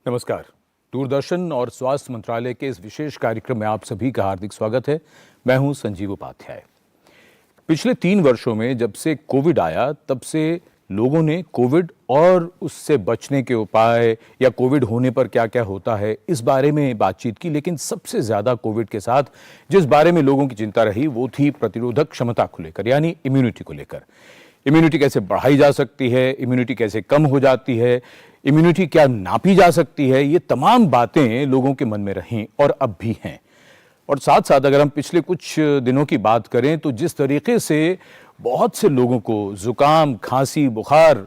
नमस्कार। दूरदर्शन और स्वास्थ्य मंत्रालय के इस विशेष कार्यक्रम में आप सभी का हार्दिक स्वागत है। मैं हूं संजीव उपाध्याय। पिछले 3 वर्षों में जब से कोविड आया तब से लोगों ने कोविड और उससे बचने के उपाय या कोविड होने पर क्या क्या होता है इस बारे में बातचीत की, लेकिन सबसे ज्यादा कोविड के साथ जिस बारे में लोगों की चिंता रही वो थी प्रतिरोधक क्षमता को लेकर, यानी इम्यूनिटी को लेकर। इम्यूनिटी कैसे बढ़ाई जा सकती है, इम्यूनिटी कैसे कम हो जाती है, इम्यूनिटी क्या नापी जा सकती है, ये तमाम बातें लोगों के मन में रहीं और अब भी हैं। और साथ साथ अगर हम पिछले कुछ दिनों की बात करें तो जिस तरीके से बहुत से लोगों को जुकाम, खांसी, बुखार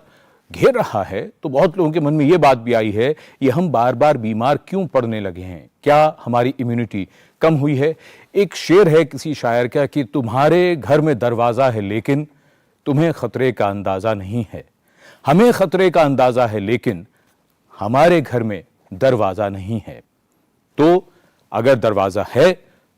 घेर रहा है, तो बहुत लोगों के मन में ये बात भी आई है ये हम बार बार बीमार क्यों पड़ने लगे हैं, क्या हमारी इम्यूनिटी कम हुई है। एक शेर है किसी शायर का कि तुम्हारे घर में दरवाजा है लेकिन तुम्हें खतरे का अंदाजा नहीं है। हमें खतरे का अंदाजा है लेकिन हमारे घर में दरवाजा नहीं है। तो अगर दरवाजा है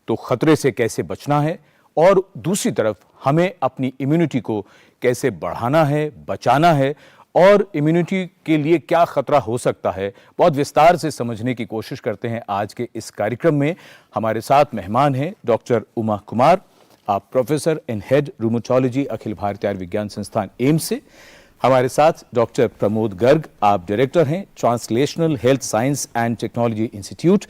तो खतरे से कैसे बचना है और दूसरी तरफ हमें अपनी इम्यूनिटी को कैसे बढ़ाना है, बचाना है और इम्यूनिटी के लिए क्या खतरा हो सकता है, बहुत विस्तार से समझने की कोशिश करते हैं आज के इस कार्यक्रम में। हमारे साथ मेहमान हैं डॉक्टर उमा कुमार, आप professor and head rheumatology Akhil Bharatiya Ayurvigyan संस्थान एम्स से। हमारे साथ डॉक्टर प्रमोद गर्ग, आप डायरेक्टर हैं translational health science and technology institute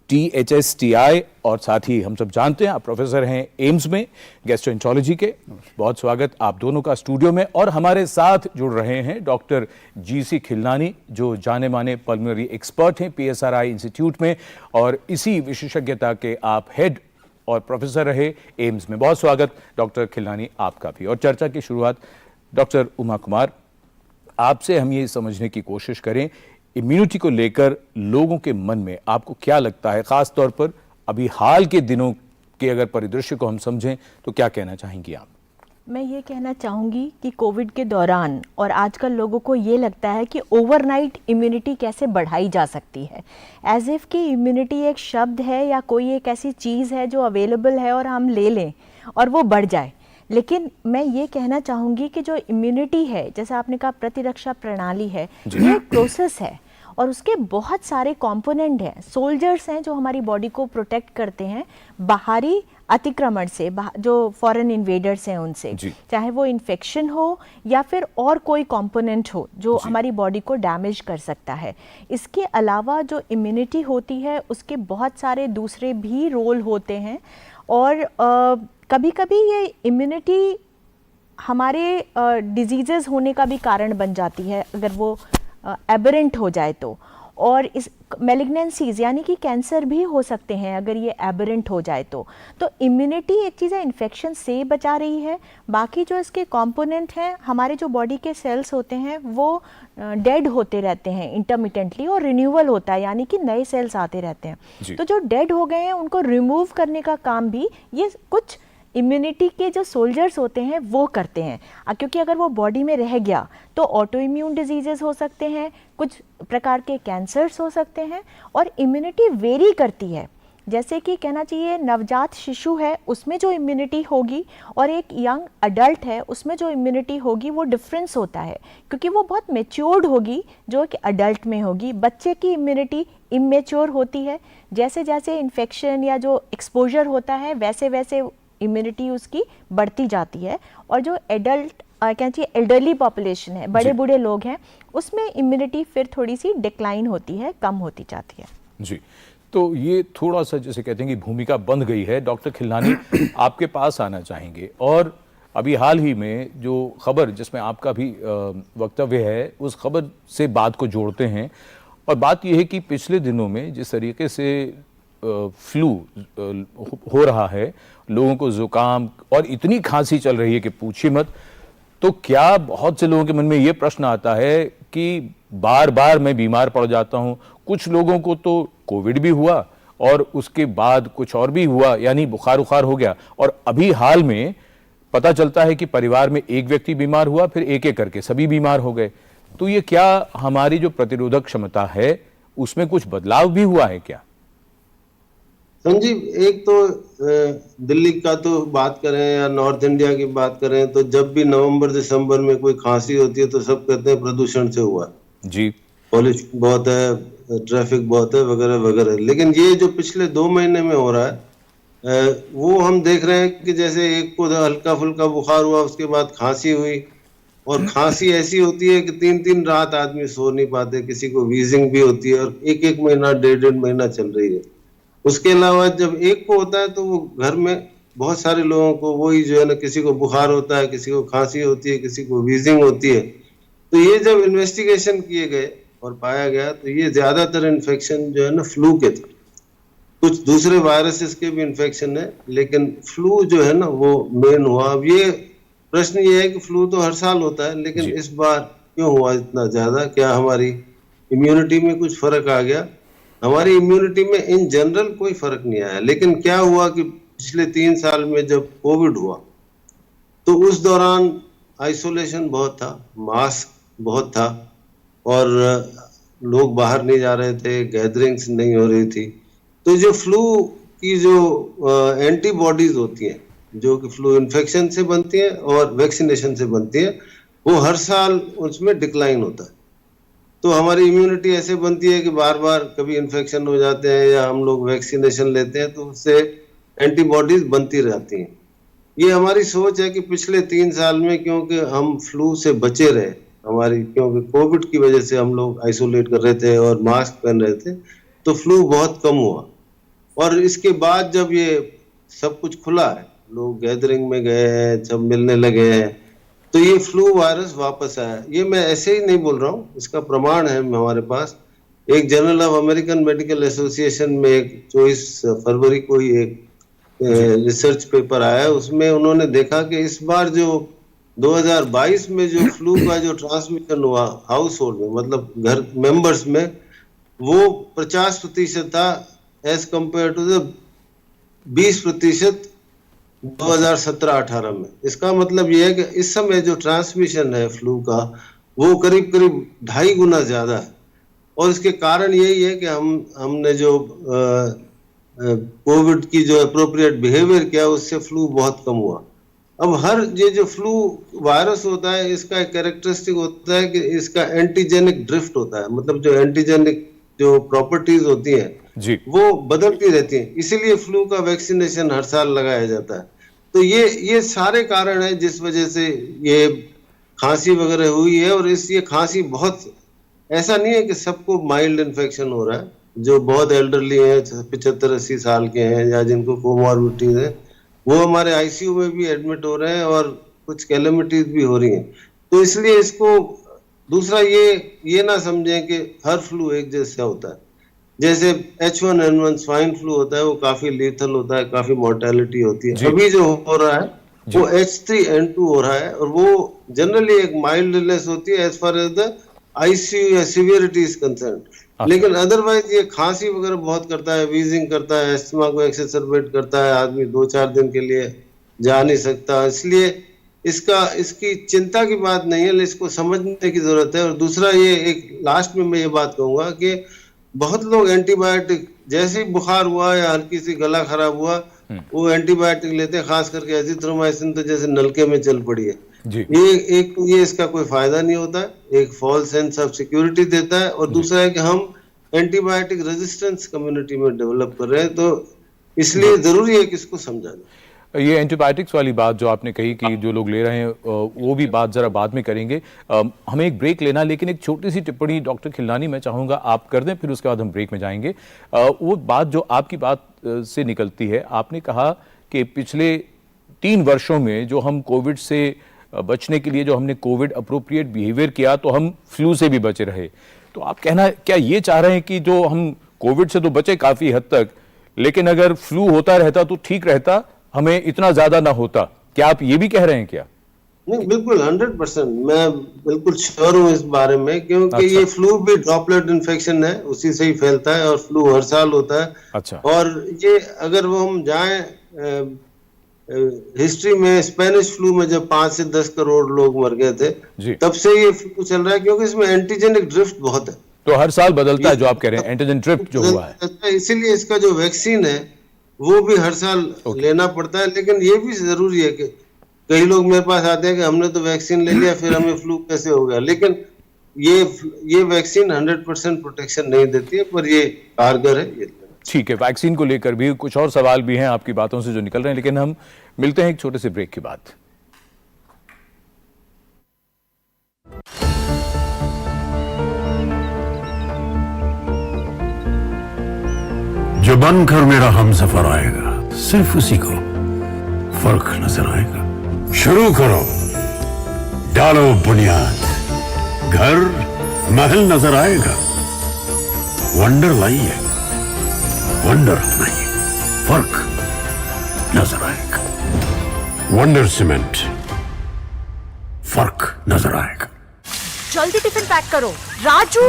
THSTI, और साथ ही हम सब जानते हैं आप प्रोफेसर हैं एम्स में गैस्ट्रोएंटरोलॉजी के। बहुत स्वागत आप दोनों का स्टूडियो में। और हमारे साथ जुड़ रहे हैं डॉक्टर GC खिलनानी, जो जाने माने पल्मोनरी एक्सपर्ट हैं PSRI इंस्टीट्यूट में और इसी विशेषज्ञता के आप हेड और प्रोफेसर रहे एम्स में। बहुत स्वागत डॉक्टर खिलनानी आपका भी। और चर्चा की शुरुआत डॉक्टर उमा कुमार, आपसे हम ये समझने की कोशिश करें इम्यूनिटी को लेकर लोगों के मन में आपको क्या लगता है, खास तौर पर अभी हाल के दिनों के अगर परिदृश्य को हम समझें तो क्या कहना चाहेंगी आप? मैं ये कहना चाहूँगी कि कोविड के दौरान और आजकल लोगों को ये लगता है कि ओवरनाइट इम्यूनिटी कैसे बढ़ाई जा सकती है, एज इफ़ कि इम्यूनिटी एक शब्द है या कोई एक ऐसी चीज़ है जो अवेलेबल है और हम ले लें और वो बढ़ जाए। लेकिन मैं ये कहना चाहूँगी कि जो इम्यूनिटी है, जैसा आपने कहा प्रतिरक्षा प्रणाली है, ये एक प्रोसेस है और उसके बहुत सारे कंपोनेंट हैं। सोल्जर्स हैं जो हमारी बॉडी को प्रोटेक्ट करते हैं बाहरी अतिक्रमण से, जो फॉरेन इन्वेडर्स हैं उनसे, चाहे वो इन्फेक्शन हो या फिर और कोई कंपोनेंट हो जो हमारी बॉडी को डैमेज कर सकता है। इसके अलावा जो इम्यूनिटी होती है उसके बहुत सारे दूसरे भी रोल होते हैं और कभी कभी ये इम्यूनिटी हमारे डिजीज़ेस होने का भी कारण बन जाती है अगर वो एबरेंट हो जाए तो। और इस मैलिग्नेंसीज यानी कि कैंसर भी हो सकते हैं अगर ये एबरेंट हो जाए तो। इम्यूनिटी एक चीज़ है, इन्फेक्शन से बचा रही है। बाकी जो इसके कंपोनेंट हैं, हमारे जो बॉडी के सेल्स होते हैं वो डेड होते रहते हैं इंटरमिटेंटली और रिन्यूअल होता है, यानी कि नए सेल्स आते रहते हैं। तो जो डेड हो गए हैं उनको रिमूव करने का काम भी ये कुछ इम्यूनिटी के जो सोल्जर्स होते हैं वो करते हैं। क्योंकि अगर वो बॉडी में रह गया तो ऑटो इम्यून डिजीजेस हो सकते हैं, कुछ प्रकार के कैंसर्स हो सकते हैं और इम्यूनिटी वेरी करती है। जैसे कि कहना चाहिए नवजात शिशु है उसमें जो इम्यूनिटी होगी और एक यंग अडल्ट है उसमें जो इम्यूनिटी होगी वो डिफरेंस होता है, क्योंकि वो बहुत मेच्योर्ड होगी जो कि अडल्ट में होगी। बच्चे की इम्यूनिटी इमेच्योर होती है। जैसे जैसे इन्फेक्शन या जो एक्सपोजर होता है वैसे वैसे इम्यूनिटी उसकी बढ़ती जाती है। और जो एडल्ट कहना चाहिए एल्डरली पॉपुलेशन है, बड़े बूढ़े लोग हैं, उसमें इम्यूनिटी फिर थोड़ी सी डिक्लाइन होती है, कम होती जाती है। जी, तो ये थोड़ा सा जैसे कहते हैं कि भूमिका बंध गई है। डॉक्टर खिलनानी आपके पास आना चाहेंगे। और अभी हाल ही में जो खबर जिसमें आपका भी वक्तव्य है उस खबर से बात को जोड़ते हैं और बात यह है कि पिछले दिनों में जिस तरीके से फ्लू हो रहा है, लोगों को जुकाम और इतनी खांसी चल रही है कि पूछिए मत, तो क्या बहुत से लोगों के मन में ये प्रश्न आता है कि बार बार मैं बीमार पड़ जाता हूं। कुछ लोगों को तो कोविड भी हुआ और उसके बाद कुछ और भी हुआ, यानी बुखार उखार हो गया, और अभी हाल में पता चलता है कि परिवार में एक व्यक्ति बीमार हुआ, फिर एक एक करके सभी बीमार हो गए। तो ये क्या हमारी जो प्रतिरोधक क्षमता है उसमें कुछ बदलाव भी हुआ है क्या? संजीव, एक तो दिल्ली का तो बात करें या नॉर्थ इंडिया की बात करें तो जब भी नवंबर दिसंबर में कोई खांसी होती है तो सब कहते हैं प्रदूषण से हुआ। जी। पॉल्यूशन बहुत है, ट्रैफिक बहुत है, वगैरह वगैरह। लेकिन ये जो पिछले 2 महीने में हो रहा है, वो हम देख रहे हैं कि जैसे एक को हल्का फुल्का बुखार हुआ, उसके बाद खांसी हुई, और खांसी ऐसी होती है कि 3-3 रात आदमी सो नहीं पाते, किसी को वीजिंग भी होती है, और 1-1 महीना 1.5 महीना चल रही है। उसके अलावा जब एक को होता है तो वो घर में बहुत सारे लोगों को वही जो है ना, किसी को बुखार होता है, किसी को खांसी होती है, किसी को वीजिंग होती है। तो ये जब इन्वेस्टिगेशन किए गए और पाया गया तो ये ज्यादातर इन्फेक्शन जो है ना फ्लू के थे। कुछ दूसरे वायरसेस के भी इन्फेक्शन है, लेकिन फ्लू जो है ना वो मेन हुआ। अब ये प्रश्न ये है कि फ्लू तो हर साल होता है, लेकिन इस बार क्यों हुआ इतना ज्यादा? क्या हमारी इम्यूनिटी में कुछ फर्क आ गया? हमारी इम्यूनिटी में इन जनरल कोई फर्क नहीं आया, लेकिन क्या हुआ कि पिछले 3 साल में जब कोविड हुआ तो उस दौरान आइसोलेशन बहुत था, मास्क बहुत था, और लोग बाहर नहीं जा रहे थे, गैदरिंग्स नहीं हो रही थी। तो जो फ्लू की जो एंटीबॉडीज होती हैं, जो कि फ्लू इन्फेक्शन से बनती हैं और वैक्सीनेशन से बनती हैं, वो हर साल उसमें डिक्लाइन होता है। तो हमारी इम्यूनिटी ऐसे बनती है कि बार बार कभी इन्फेक्शन हो जाते हैं या हम लोग वैक्सीनेशन लेते हैं तो उससे एंटीबॉडीज बनती रहती हैं। ये हमारी सोच है कि पिछले 3 साल में क्योंकि हम फ्लू से बचे रहे, क्योंकि कोविड की वजह से हम लोग आइसोलेट कर रहे थे और मास्क पहन रहे थे, तो फ्लू बहुत कम हुआ। और इसके बाद जब ये सब कुछ खुला है, लोग गैदरिंग में गए हैं, सब मिलने लगे हैं, तो ये फ्लू वायरस वापस आया। ये मैं ऐसे ही नहीं बोल रहा हूँ, इसका प्रमाण है हमारे पास। एक journal of American medical association में एक 24 फरवरी को ही एक रिसर्च पेपर आया, उसमें उन्होंने देखा कि इस बार जो 2022 में जो फ्लू का जो ट्रांसमिशन हुआ हाउस होल्ड में, मतलब घर मेंबर्स में, वो 50% था एज कंपेयर टू द 20% 2017-18 में। इसका मतलब ये है कि इस समय जो ट्रांसमिशन है फ्लू का वो करीब करीब 2.5 गुना ज्यादा है। और इसके कारण यही है कि हमने जो कोविड की जो अप्रोप्रिएट बिहेवियर किया उससे फ्लू बहुत कम हुआ। अब ये जो फ्लू वायरस होता है, इसका एक कैरेक्टरिस्टिक होता है कि इसका एंटीजेनिक ड्रिफ्ट होता है, मतलब जो एंटीजेनिक जो प्रॉपर्टीज होती हैं वो बदलती रहती हैं, इसीलिए फ्लू का वैक्सीनेशन हर साल लगाया जाता है। तो ये सारे कारण हैं जिस वजह से ये खांसी वगैरह हुई है। और ये खांसी बहुत ऐसा नहीं है कि सबको माइल्ड इन्फेक्शन हो रहा है, जो बहुत एल्डरली हैं, 75-80 साल के हैं या जिनको कोमॉर्बिडिटीज है, वो हमारे आईसीयू में भी एडमिट हो रहे हैं और कुछ कैलेमिटीज भी हो रही हैं। तो इसलिए इसको दूसरा ये ना समझें कि हर फ्लू एक जैसा होता है। जैसे H1N1 स्वाइन फ्लू होता है, वो काफी लीथल होता है, काफी मोर्टेलिटी होती है। अभी जो हो रहा है वो H3N2 हो रहा है, और वो जनरली एक माइल्ड इलनेस होती है as far as the ICU या सीवियरिटी इज कंसर्न। लेकिन अदरवाइज ये खांसी वगैरह बहुत करता है, वीजिंग करता है, एस्थमा को एक्सेसरबेट करता है, आदमी 2-4 दिन के लिए जा नहीं सकता। इसलिए इसकी चिंता की बात नहीं है, लेकिन इसको समझने की जरूरत है। और दूसरा ये एक लास्ट में मैं ये बात कहूंगा कि बहुत लोग एंटीबायोटिक, जैसे ही बुखार हुआ या हल्की सी गला खराब हुआ, वो एंटीबायोटिक लेते हैं, खास करके एजिथ्रोमाइसिन, तो जैसे नलके में चल पड़ी है। ये इसका कोई फायदा नहीं होता है, एक फॉल्स सेंस ऑफ सिक्योरिटी देता है, और दूसरा है कि हम एंटीबायोटिक रेजिस्टेंस कम्युनिटी में डेवलप कर रहे हैं। तो इसलिए जरूरी है कि इसको समझा जाए। ये एंटीबायोटिक्स वाली बात जो आपने कही कि जो लोग ले रहे हैं, वो भी बात जरा बाद में करेंगे। हमें एक ब्रेक लेना, लेकिन एक छोटी सी टिप्पणी डॉक्टर खिलनानी मैं चाहूंगा आप कर दें, फिर उसके बाद हम ब्रेक में जाएंगे। वो बात जो आपकी बात से निकलती है, आपने कहा कि पिछले 3 वर्षों में जो हम कोविड से बचने के लिए जो हमने कोविड अप्रोप्रिएट बिहेवियर किया, तो हम फ्लू से भी बचे रहे। तो आप कहना क्या ये चाह रहे हैं कि जो हम कोविड से तो बचे काफी हद तक, लेकिन अगर फ्लू होता रहता तो ठीक रहता, हमें इतना ज्यादा ना होता? क्या आप ये भी कह रहे हैं क्या? नहीं, बिल्कुल 100% मैं बिल्कुल श्योर हूँ इस बारे में, क्योंकि ये फ्लू भी ड्रॉपलेट इन्फेक्शन है, उसी से ही फैलता है, और फ्लू हर साल होता है। और ये अगर वो हम जाएं हिस्ट्री में, स्पेनिश फ्लू में जब 5 से 10 करोड़ लोग मर गए थे, तब से ये फ्लू चल रहा है, क्योंकि इसमें एंटीजेनिक ड्रिफ्ट बहुत है। तो हर साल बदलता है, जो आप कह रहे हैं एंटीजन ड्रिफ्ट जो हुआ है, इसीलिए इसका जो वैक्सीन है वो भी हर साल लेना पड़ता है। लेकिन ये भी जरूरी है कि कई लोग मेरे पास आते हैं कि हमने तो वैक्सीन ले लिया, फिर हमें फ्लू कैसे हो गया। लेकिन ये वैक्सीन 100% प्रोटेक्शन नहीं देती है, पर ये कारगर है। ये ठीक है, वैक्सीन को लेकर भी कुछ और सवाल भी हैं आपकी बातों से जो निकल रहे हैं, लेकिन हम मिलते हैं एक छोटे से ब्रेक के बाद। जो बनकर मेरा हमसफर आएगा, सिर्फ उसी को फर्क नजर आएगा। शुरू करो, डालो बुनियाद, घर महल नजर आएगा। वंडर लाइए, वंडर अपनाइए, फर्क नजर आएगा। वंडर सीमेंट, फर्क नजर आएगा। जल्दी टिफिन पैक करो। राजू,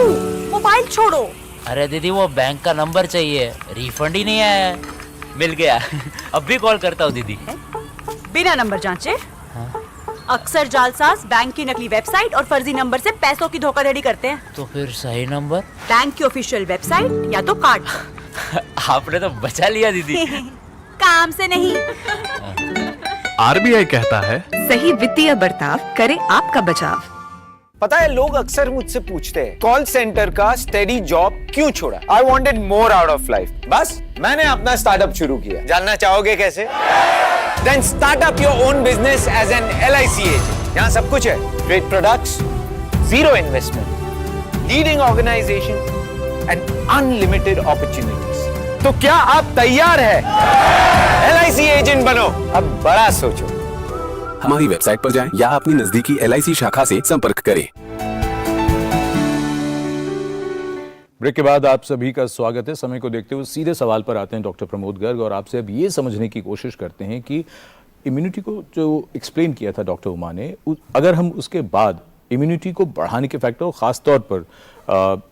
मोबाइल छोड़ो। अरे दीदी वो बैंक का नंबर चाहिए, रिफंड ही नहीं आया है। मिल गया। अब भी कॉल करता हूँ दीदी। बिना नंबर जांचे अक्सर जालसाज बैंक की नकली वेबसाइट और फर्जी नंबर से पैसों की धोखाधड़ी करते हैं। तो फिर सही नंबर? बैंक की ऑफिशियल वेबसाइट या तो कार्ड। आपने तो बचा लिया दीदी। काम से नहीं। आरबीआई कहता है, सही वित्तीय बर्ताव करे आपका बचाव। पता है, लोग अक्सर मुझसे पूछते हैं कॉल सेंटर का स्टेडी जॉब क्यों छोड़ा। I wanted more out of life. बस मैंने अपना स्टार्टअप शुरू किया। जानना चाहोगे कैसे? Then start up your own business as an LIC agent. यहाँ सब कुछ है। Great products, zero investment, leading organization and unlimited opportunities. तो क्या आप तैयार हैं? LIC एजेंट बनो। अब बड़ा सोचो। हमारी वेबसाइट पर जाएं या अपनी नजदीकी LIC शाखा से संपर्क करें। ब्रेक के बाद आप सभी का स्वागत है। समय को देखते हुए सीधे सवाल पर आते हैं डॉक्टर प्रमोद गर्ग, और आपसे अब ये समझने की कोशिश करते हैं कि इम्यूनिटी को जो एक्सप्लेन किया था डॉक्टर उमा ने, अगर हम उसके बाद इम्यूनिटी को बढ़ाने के फैक्टर, खासतौर पर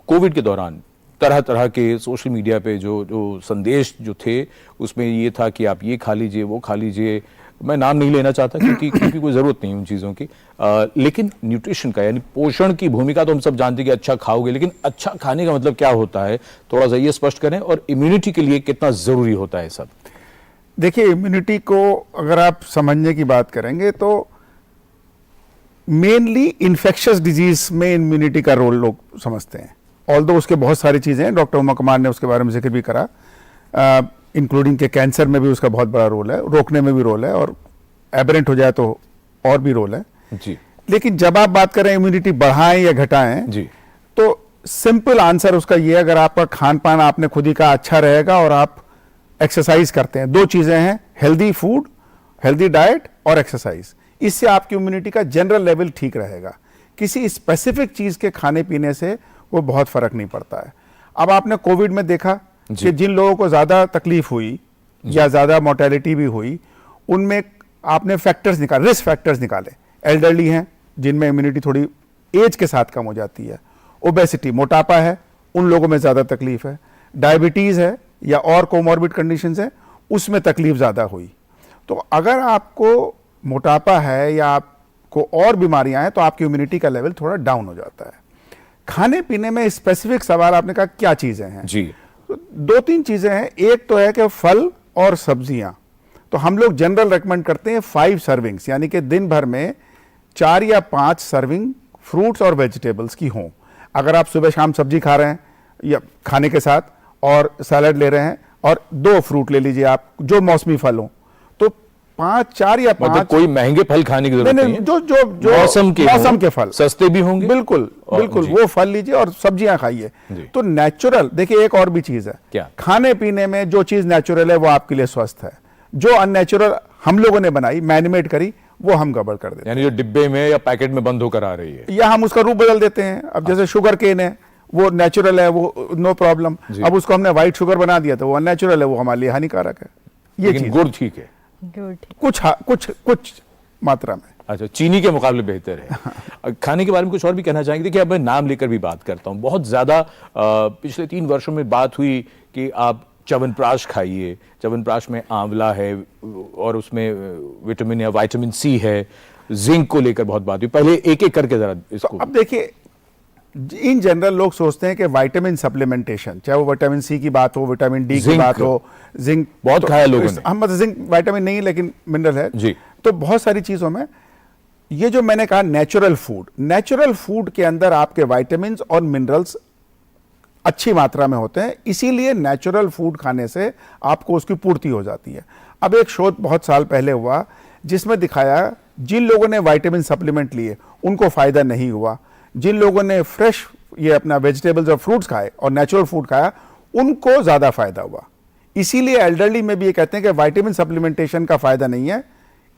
कोविड के दौरान तरह तरह के सोशल मीडिया पे जो संदेश जो थे, उसमें ये था कि आप ये खा लीजिए, वो खा लीजिए। मैं नाम नहीं लेना चाहता क्योंकि कोई ज़रूरत नहीं उन चीज़ों की, लेकिन न्यूट्रिशन का यानी पोषण की भूमिका तो हम सब जानते हैं कि अच्छा खाओगे, लेकिन अच्छा खाने का मतलब क्या होता है, थोड़ा सा ये स्पष्ट करें, और इम्यूनिटी के लिए कितना ज़रूरी होता है सब। देखिए, इम्यूनिटी को अगर आप समझने की बात करेंगे तो मेनली इन्फेक्शियस डिजीज में इम्यूनिटी का रोल लोग समझते हैं। ऑल्दो उसके बहुत सारी चीज़ें हैं, डॉक्टर उमा कुमार ने उसके बारे में जिक्र भी करा, इंक्लूडिंग के कैंसर में भी उसका बहुत बड़ा रोल है, रोकने में भी रोल है, और एबरेंट हो जाए तो और भी रोल है जी। लेकिन जब आप बात करें इम्यूनिटी बढ़ाएं या घटाएं जी, तो सिंपल आंसर उसका ये, अगर आपका खान पान आपने खुद ही का अच्छा रहेगा और आप एक्सरसाइज करते हैं, दो चीजें हैं, हेल्दी फूड, हेल्दी डाइट और एक्सरसाइज, इससे आपकी इम्यूनिटी का जनरल लेवल ठीक रहेगा। किसी स्पेसिफिक चीज के खाने पीने से वो बहुत फर्क नहीं पड़ता है। अब आपने कोविड में देखा कि जिन लोगों को ज्यादा तकलीफ हुई या ज्यादा मोर्टेलिटी भी हुई, उनमें आपने फैक्टर्स निकाले, रिस्क फैक्टर्स निकाले। एल्डरली हैं जिनमें इम्यूनिटी थोड़ी एज के साथ कम हो जाती है, ओबेसिटी मोटापा है उन लोगों में ज्यादा तकलीफ है, डायबिटीज है या और कोमॉर्बिड कंडीशंस है उसमें तकलीफ ज्यादा हुई। तो अगर आपको मोटापा है या आपको और बीमारियां हैं तो आपकी इम्यूनिटी का लेवल थोड़ा डाउन हो जाता है। खाने पीने में स्पेसिफिक सवाल आपने कहा क्या चीजें हैं जी, तो दो तीन चीजें हैं। एक तो है कि फल और सब्जियां, तो हम लोग जनरल रेकमेंड करते हैं 5 सर्विंग्स, यानी कि दिन भर में 4 या 5 सर्विंग फ्रूट्स और वेजिटेबल्स की हों। अगर आप सुबह शाम सब्जी खा रहे हैं या खाने के साथ और सैलड ले रहे हैं और 2 फ्रूट ले लीजिए आप, जो मौसमी फल हो, तो 5, 4 या 5, मतलब कोई महंगे फल खाने की जरूरत नहीं है, जो मौसम के फल सस्ते भी होंगे, बिल्कुल बिल्कुल वो फल लीजिए और सब्जियां खाइए। तो नेचुरल, देखिए एक और भी चीज है, क्या? खाने पीने में जो चीज नेचुरल है वो आपके लिए स्वस्थ है, जो अननेचुरल हम लोगों ने बनाई, मैनिमेट करी, वो हम गड़बड़ कर देते हैं, यानी जो डिब्बे में या पैकेट में बंद होकर आ रही है, या हम उसका रूप बदल देते हैं। अब जैसे शुगर केन है, वो नेचुरल है, वो नो प्रॉब्लम, अब उसको हमने व्हाइट शुगर बना दिया तो वो अननेचुरल है, वो हमारे लिए हानिकारक है। ये चीज गुड़ ठीक है, कुछ मात्रा में। अच्छा, चीनी के मुकाबले बेहतर है। खाने के बारे में कुछ और भी कहना चाहेंगे? देखिए, अब मैं नाम लेकर भी बात करता हूँ। बहुत ज्यादा पिछले 3 वर्षों में बात हुई कि आप च्यवनप्राश खाइए, च्यवनप्राश में आंवला है और उसमें विटामिन या विटामिन सी है, जिंक को लेकर बहुत बात हुई। पहले एक एक करके जरा इसको। अब देखिए, इन जनरल लोग सोचते हैं कि विटामिन सप्लीमेंटेशन, चाहे वो विटामिन सी की बात हो, विटामिन डी की बात हो, जिंक बहुत खाया लोगों ने। हम मतलब जिंक विटामिन नहीं लेकिन मिनरल है जी। तो बहुत सारी चीजों में ये जो मैंने कहा नेचुरल फूड के अंदर आपके विटामिन्स और मिनरल्स अच्छी मात्रा में होते हैं, इसीलिए नेचुरल फूड खाने से आपको उसकी पूर्ति हो जाती है। अब एक शोध बहुत साल पहले हुआ जिसमें दिखाया जिन लोगों ने विटामिन सप्लीमेंट लिए उनको फायदा नहीं हुआ, जिन लोगों ने फ्रेश ये अपना वेजिटेबल्स और फ्रूट्स खाए और नेचुरल फूड खाया उनको ज्यादा फायदा हुआ। इसीलिए एल्डरली में भी ये कहते हैं कि विटामिन सप्लीमेंटेशन का फायदा नहीं है,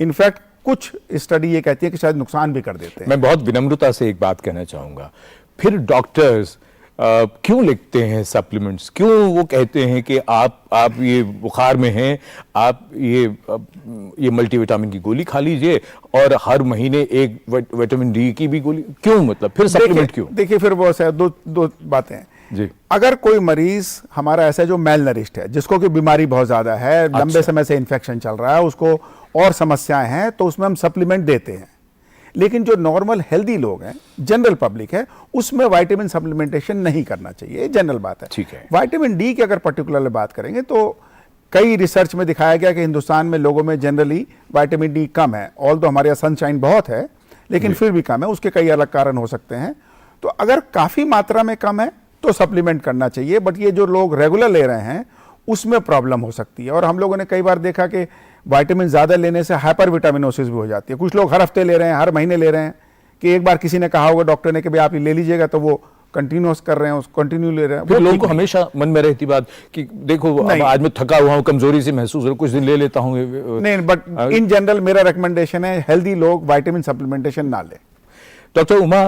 इनफैक्ट कुछ स्टडी ये कहती है कि शायद नुकसान भी कर देते हैं। मैं बहुत विनम्रता से एक बात कहना चाहूंगा, फिर डॉक्टर्स क्यों लिखते हैं सप्लीमेंट्स? क्यों वो कहते हैं कि आप ये बुखार में हैं, आप ये मल्टीविटामिन की गोली खा लीजिए और हर महीने एक विटामिन डी की भी गोली? क्यों, मतलब फिर सप्लीमेंट क्यों? देखिए फिर वो दो बातें हैं जी। अगर कोई मरीज हमारा ऐसा जो मेल नरिश्ड है, जिसको कि बीमारी बहुत ज्यादा है, लंबे समय से इन्फेक्शन चल रहा है, उसको और समस्याएं हैं, तो उसमें हम सप्लीमेंट देते हैं। लेकिन जो नॉर्मल हेल्दी लोग हैं, जनरल पब्लिक है, उसमें विटामिन सप्लीमेंटेशन नहीं करना चाहिए, जनरल बात है। ठीक है। विटामिन डी की अगर पर्टिकुलरली बात करेंगे तो कई रिसर्च में दिखाया गया कि हिंदुस्तान में लोगों में जनरली विटामिन डी कम है, ऑल्दो हमारे यहाँ सनशाइन बहुत है लेकिन फिर भी कम है, उसके कई अलग कारण हो सकते हैं। तो अगर काफी मात्रा में कम है तो सप्लीमेंट करना चाहिए, बट ये जो लोग रेगुलर ले रहे हैं उसमें प्रॉब्लम हो सकती है। और हम लोगों ने कई बार देखा कि विटामिन ज्यादा लेने से हाइपर विटामिनोसिस भी हो जाती है। कुछ लोग हर हफ्ते ले रहे हैं, हर महीने ले रहे हैं, कि एक बार किसी ने कहा होगा डॉक्टर ने कि भाई आप ले लीजिएगा, तो वो कंटिन्यूस कर रहे हैं, उसको कंटिन्यू ले रहे हैं। फिर लोगों को हमेशा मन में रहती बात कि देखो अब आज मैं थका हुआ हूं, कमजोरी से महसूस हो रहा, कुछ दिन ले लेता हूं। नहीं, बट इन जनरल मेरा रिकमेंडेशन है हेल्दी लोग विटामिन सप्लीमेंटेशन ना लें। डॉक्टर उमा,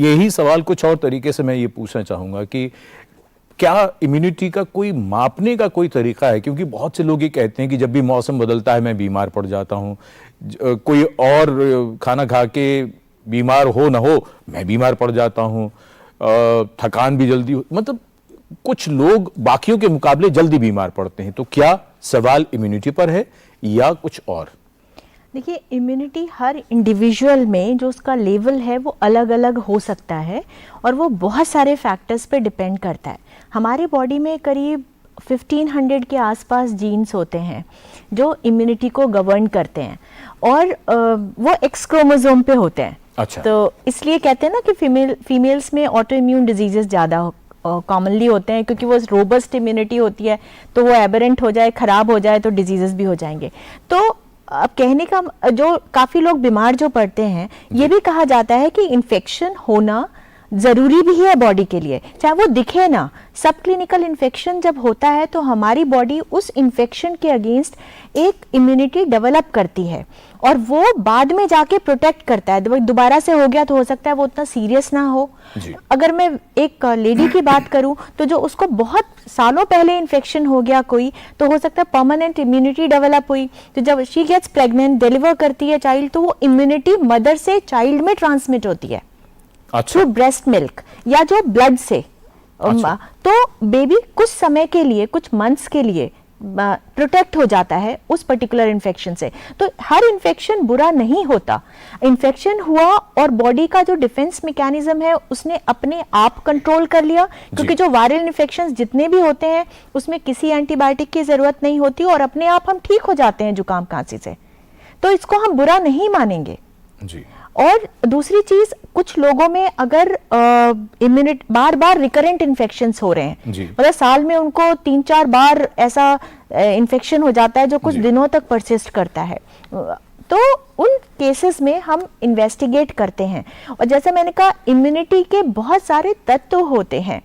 यही सवाल कुछ और तरीके से मैं ये पूछना चाहूंगा कि क्या इम्यूनिटी का कोई मापने का कोई तरीका है? क्योंकि बहुत से लोग ये कहते हैं कि जब भी मौसम बदलता है मैं बीमार पड़ जाता हूं, कोई और खाना खा के बीमार हो ना हो मैं बीमार पड़ जाता हूं, थकान भी जल्दी हो, मतलब कुछ लोग बाकियों के मुकाबले जल्दी बीमार पड़ते हैं। तो क्या सवाल इम्यूनिटी पर है या कुछ और? देखिए, इम्यूनिटी हर इंडिविजुअल में जो उसका लेवल है वो अलग अलग हो सकता है और वो बहुत सारे फैक्टर्स पे डिपेंड करता है। हमारे बॉडी में करीब 1500 के आसपास जीन्स होते हैं जो इम्यूनिटी को गवर्न करते हैं और वो एक्स क्रोमोसोम पे होते हैं। अच्छा। तो इसलिए कहते हैं ना कि फीमेल्स में ऑटो इम्यून डिजीजेस ज़्यादा कॉमनली होते हैं, क्योंकि वो रोबस्ट इम्यूनिटी होती है, तो वो एबरेंट हो जाए, खराब हो जाए तो डिजीजेस भी हो जाएंगे। तो अब कहने का जो काफ़ी लोग बीमार जो पड़ते हैं, ये भी कहा जाता है कि इन्फेक्शन होना ज़रूरी भी है बॉडी के लिए, चाहे वो दिखे ना। सब क्लिनिकल इन्फेक्शन जब होता है तो हमारी बॉडी उस इन्फेक्शन के अगेंस्ट एक इम्यूनिटी डेवलप करती है और वो बाद में जाके प्रोटेक्ट करता है। दोबारा से हो गया तो हो सकता है वो उतना सीरियस ना हो। अगर मैं एक लेडी की बात करूं तो जो उसको बहुत सालों पहले इन्फेक्शन हो गया कोई, तो हो सकता है परमानेंट इम्यूनिटी डेवलप हुई, तो जब शी गेट्स प्रेग्नेंट, डिलीवर करती है चाइल्ड, तो वो इम्यूनिटी मदर से चाइल्ड में ट्रांसमिट होती है थ्रू ब्रेस्ट मिल्क या जो ब्लड से। तो बेबी कुछ समय के लिए, कुछ मंथ्स के लिए प्रोटेक्ट हो जाता है उस पर्टिकुलर इन्फेक्शन से। तो हर इन्फेक्शन बुरा नहीं होता। इन्फेक्शन हुआ और बॉडी का जो डिफेंस मैकेनिज्म है उसने अपने आप कंट्रोल कर लिया, क्योंकि जो वायरल इन्फेक्शंस जितने भी होते हैं उसमें किसी एंटीबायोटिक की जरूरत नहीं होती और अपने आप हम ठीक हो जाते हैं जुकाम खांसी से। तो इसको हम बुरा नहीं मानेंगे जी। और दूसरी चीज, कुछ लोगों में अगर बार बार रिकरेंट इन्फेक्शंस हो रहे हैं, मतलब साल में उनको 3-4 बार ऐसा इन्फेक्शन हो जाता है जो कुछ दिनों तक परसिस्ट करता है, तो उन केसेस में हम इन्वेस्टिगेट करते हैं। और जैसे मैंने कहा, इम्यूनिटी के बहुत सारे तत्व होते हैं,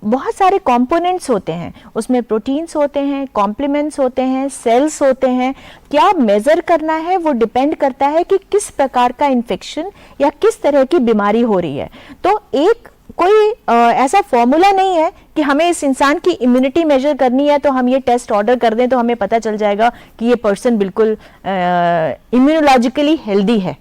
बहुत सारे कंपोनेंट्स होते हैं, उसमें प्रोटीन्स होते हैं, कॉम्प्लीमेंट्स होते हैं, सेल्स होते हैं। क्या मेजर करना है वो डिपेंड करता है कि किस प्रकार का इन्फेक्शन या किस तरह की बीमारी हो रही है। तो एक कोई ऐसा फॉर्मूला नहीं है कि हमें इस इंसान की इम्यूनिटी मेजर करनी है तो हम ये टेस्ट ऑर्डर कर दें तो हमें पता चल जाएगा कि ये पर्सन बिल्कुल इम्यूनोलॉजिकली हेल्दी है।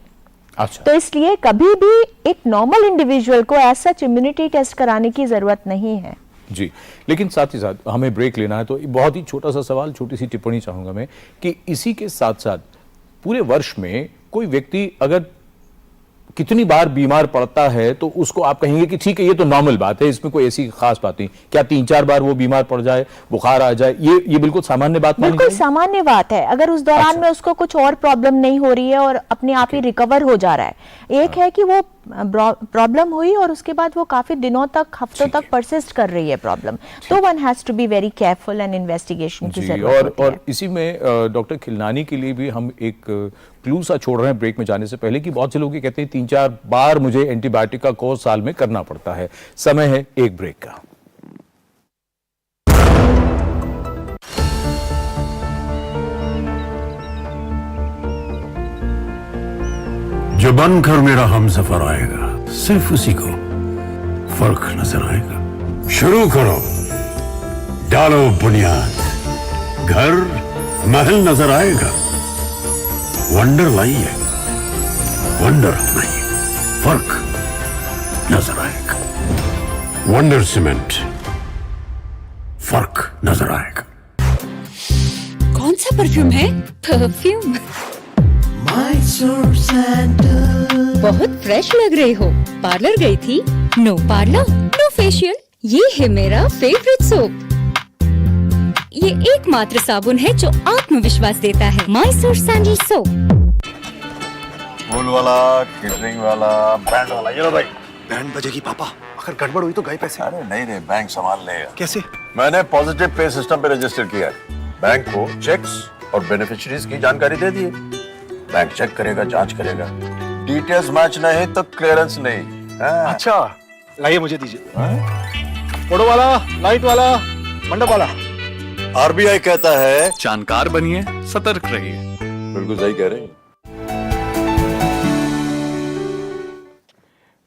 अच्छा। तो इसलिए कभी भी एक नॉर्मल इंडिविजुअल को एज सच इम्यूनिटी टेस्ट कराने की जरूरत नहीं है जी। लेकिन साथ ही साथ हमें ब्रेक लेना है, तो बहुत ही छोटा सा सवाल, छोटी सी टिप्पणी चाहूंगा मैं कि इसी के साथ साथ पूरे वर्ष में कोई व्यक्ति अगर कितनी बार बीमार पड़ता है तो उसको आप कहेंगे कि ठीक है ये तो नॉर्मल बात है, इसमें कोई ऐसी खास बात नहीं? क्या 3-4 बार वो बीमार पड़ जाए, बुखार आ जाए, ये बिल्कुल सामान्य बात मानी बिल्कुल जाएगी? सामान्य बात है, अगर उस दौरान अच्छा। में उसको कुछ और प्रॉब्लम नहीं हो रही है और अपने आप ही रिकवर हो जा रहा है। एक है कि वो प्रॉब्लम हुई और उसके बाद वो काफी दिनों तक, हफ्तों तक परसिस्ट कर रही है प्रॉब्लम, तो one has to be very careful and investigation की जी, जरूरत होती है। और इसी में डॉक्टर खिलनानी के लिए भी हम एक क्लू सा छोड़ रहे हैं ब्रेक में जाने से पहले कि बहुत से लोग ये कहते हैं 3-4 बार मुझे एंटीबायोटिक का कोर्स साल में करना पड़ता है। समय है एक ब्रेक का। जो बनकर मेरा हमसफर आएगा सिर्फ उसी को फर्क नजर आएगा। शुरू करो, डालो बुनियाद, घर महल नजर आएगा। वंडर लाइए, वंडर अपनाइए, फर्क नजर आएगा। वंडर सीमेंट, फर्क नजर आएगा। कौन सा परफ्यूम है? परफ्यूम बहुत फ्रेश लग रहे हो। पार्लर गई थी? No parlour, no facial. ये है मेरा फेवरेट सोप। ये एकमात्र साबुन है जो आत्मविश्वास देता है। Mysore sandal soap. फूल वाला, केटरिंग वाला, बैंड वाला, ये लो भाई। बैंड बजेगी पापा, अगर गड़बड़ हुई तो गए पैसे। अरे नहीं रे, बैंक संभाल लेगा। कैसे? मैंने पॉजिटिव पे सिस्टम पे रजिस्टर किया है। बैंक को चेक्स और बेनिफिशियरीज की जानकारी दे दी है। बैंक चेक करेगा, जांच करेगा, डिटेल्स मैच नहीं तो क्लियरेंस नहीं। अच्छा, लाइए मुझे दीजिए। फोटो वाला, लाइट वाला, मंडप वाला। आरबीआई कहता है जानकार बनिए, सतर्क रहिए। बिल्कुल सही कह रहे हैं।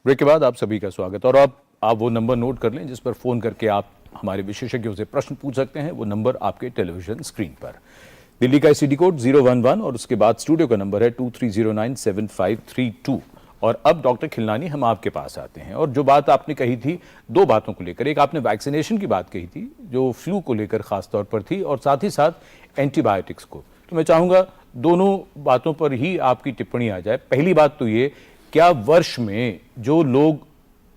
ब्रेक के बाद आप सभी का स्वागत। और अब आप वो नंबर नोट कर लें जिस पर फोन करके आप हमारे विशेषज्ञों से प्रश्न पूछ सकते हैं। वो नंबर आपके टेलीविजन स्क्रीन पर। दिल्ली का एसटीडी कोड 011 और उसके बाद स्टूडियो का नंबर है 23097532। और अब डॉक्टर खिलनानी, हम आपके पास आते हैं। और जो बात आपने कही थी, दो बातों को लेकर, एक आपने वैक्सीनेशन की बात कही थी जो फ्लू को लेकर खास तौर पर थी, और साथ ही साथ एंटीबायोटिक्स को। तो मैं चाहूंगा दोनों बातों पर ही आपकी टिप्पणी आ जाए। पहली बात तो ये, क्या वर्ष में जो लोग